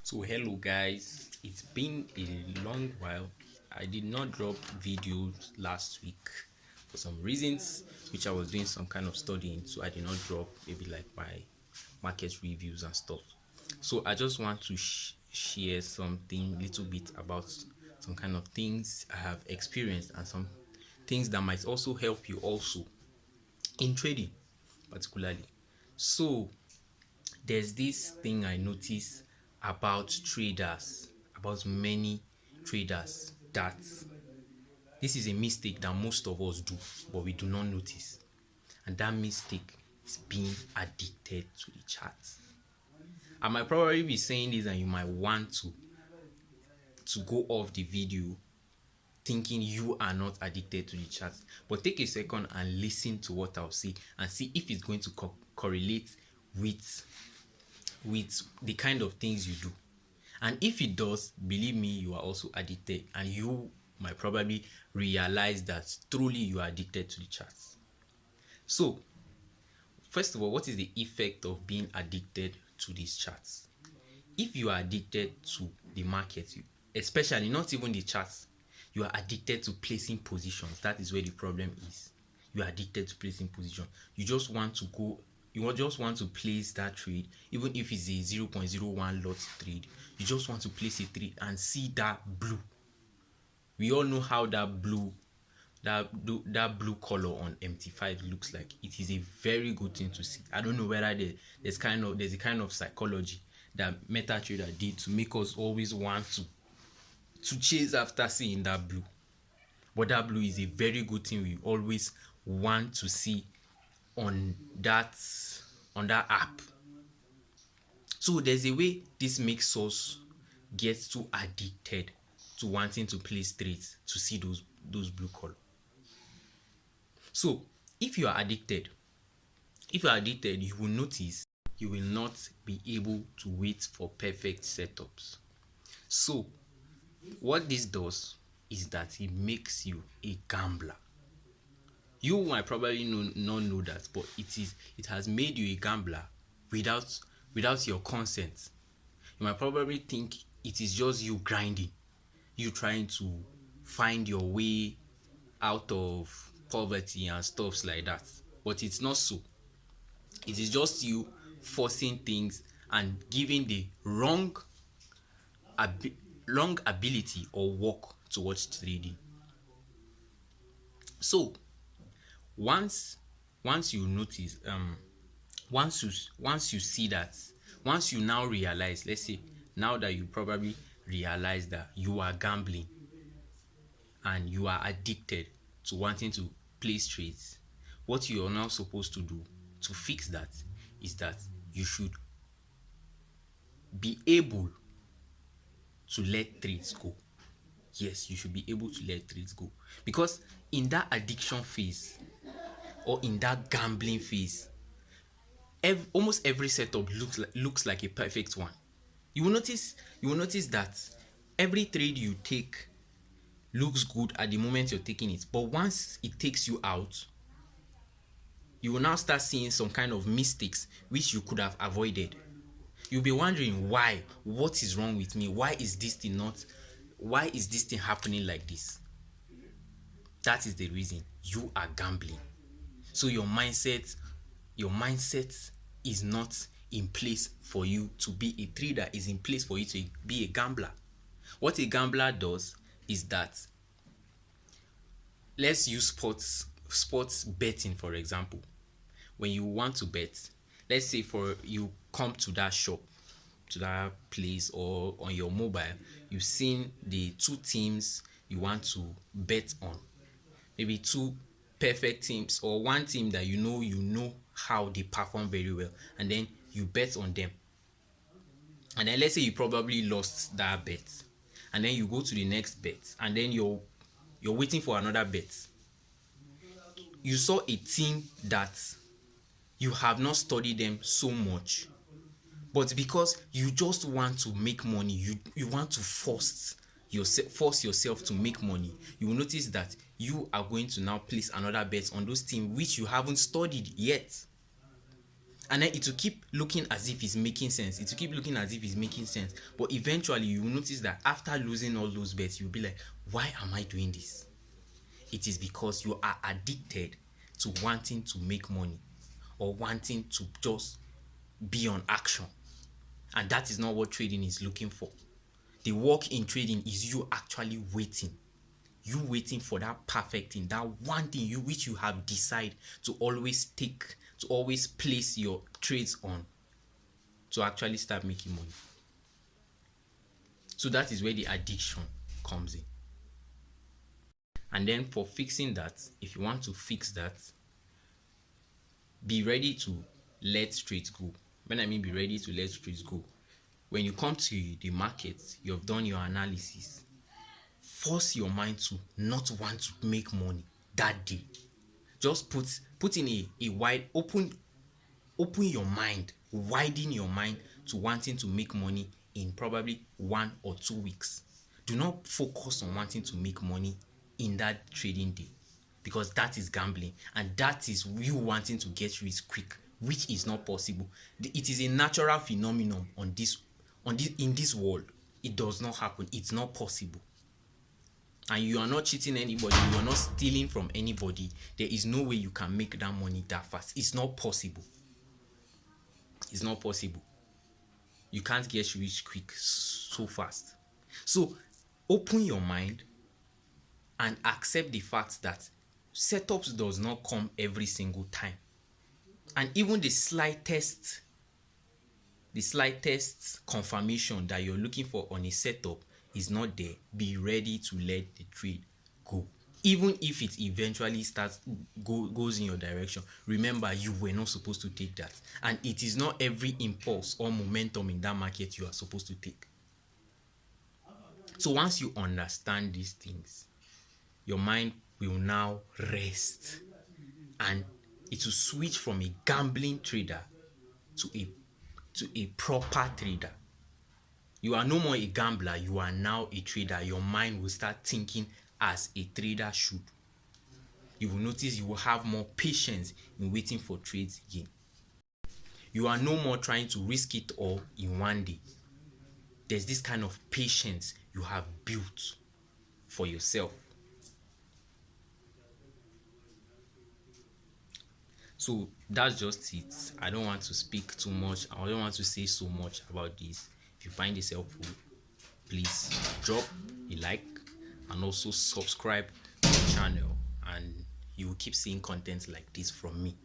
So hello guys, it's been a long while. I did not drop videos last week for some reasons, which I was doing some kind of studying, so I did not drop maybe like my market reviews and stuff. So I just want to share something little bit about some kind of things I have experienced and some things that might also help you also in trading particularly. So there's this thing I notice about traders, about many traders, that this is a mistake that most of us do, but we do not notice. And that mistake is being addicted to the charts. I might probably be saying this, and you might want to go off the video thinking you are not addicted to the charts. But take a second and listen to what I'll say and see if it's going to correlate with the kind of things you do. And if it does, believe me, you are also addicted, and you might probably realize that truly you are addicted to the charts. So first of all, what is the effect of being addicted to these charts? If you are addicted to the market, especially not even the charts, you are addicted to placing positions. That is where the problem is. You are addicted to placing positions. You just want to go, you just want to place that trade, even if it's a 0.01 lot trade. You just want to place a trade and see that blue. We all know how that blue color on MT5 looks like. It is a very good thing to see. I don't know whether there's a kind of psychology that MetaTrader did to make us always want to chase after seeing that blue. But that blue is a very good thing we always want to see on that app. So there's a way this makes us get too addicted to wanting to place trades to see those blue color. So if you are addicted, you will notice you will not be able to wait for perfect setups. So what this does is that it makes you a gambler. You might probably not know that, but it has made you a gambler without your consent. You might probably think it is just you grinding, you trying to find your way out of poverty and stuffs like that. But it's not so. It is just you forcing things and giving the wrong ability or work towards trading. So once you notice, once you see that, once you now realize, let's say now that you probably realize that you are gambling and you are addicted to wanting to place trades, what you are now supposed to do to fix that is that you should be able to let trades go. Yes, you should be able to let trades go, because in that addiction phase or in that gambling phase, almost every setup looks like a perfect one. You will notice that every trade you take looks good at the moment you're taking it, but once it takes you out, you will now start seeing some kind of mistakes which you could have avoided. You'll be wondering why. What is wrong with me? Why is this thing happening like this? That is the reason. You are gambling. So your mindset is not in place for you to be a trader, is in place for you to be a gambler. What a gambler does is that, let's use sports betting for example. When you want to bet, let's say you come to that shop, to that place, or on your mobile, you've seen the two teams you want to bet on, maybe two perfect teams or one team that you know how they perform very well, and then you bet on them. And then let's say you probably lost that bet, and then you go to the next bet, and then you're waiting for another bet. You saw a team that you have not studied them so much, but because you just want to make money, you want to force yourself to make money, you will notice that you are going to now place another bet on those teams which you haven't studied yet. And then it will keep looking as if it's making sense. It will keep looking as if it's making sense. But eventually you will notice that after losing all those bets, you'll be like, why am I doing this? It is because you are addicted to wanting to make money or wanting to just be on action. And that is not what trading is looking for. The work in trading is you actually waiting. You waiting for that perfect thing, that one thing which you have decided to always take, to always place your trades on, to actually start making money. So that is where the addiction comes in. And then for fixing that, if you want to fix that, be ready to let trades go. When I mean be ready to let trades go, when you come to the market, you have done your analysis, force your mind to not want to make money that day. Just put in a wide open your mind, widen your mind to wanting to make money in probably 1 or 2 weeks. Do not focus on wanting to make money in that trading day, because that is gambling, and that is you wanting to get rich quick, which is not possible. It is a natural phenomenon in this world. It does not happen. It's not possible. And you are not cheating anybody, you are not stealing from anybody. There is no way you can make that money that fast. It's not possible. It's not possible. You can't get rich quick so fast. So open your mind and accept the fact that setups does not come every single time. And even the slightest confirmation that you're looking for on a setup is not there. Be ready to let the trade go. Even if it eventually goes in your direction, remember you were not supposed to take that. And it is not every impulse or momentum in that market you are supposed to take. So once you understand these things, your mind will now rest, and it will switch from a gambling trader to a proper trader. You are no more a gambler, you are now a trader. Your mind will start thinking as a trader should. You will notice you will have more patience in waiting for trades again. You are no more trying to risk it all in one day. There's this kind of patience you have built for yourself. So that's just it. I don't want to speak too much. I don't want to say so much about this. If you find this helpful, please drop a like and also subscribe to the channel, and you will keep seeing content like this from me.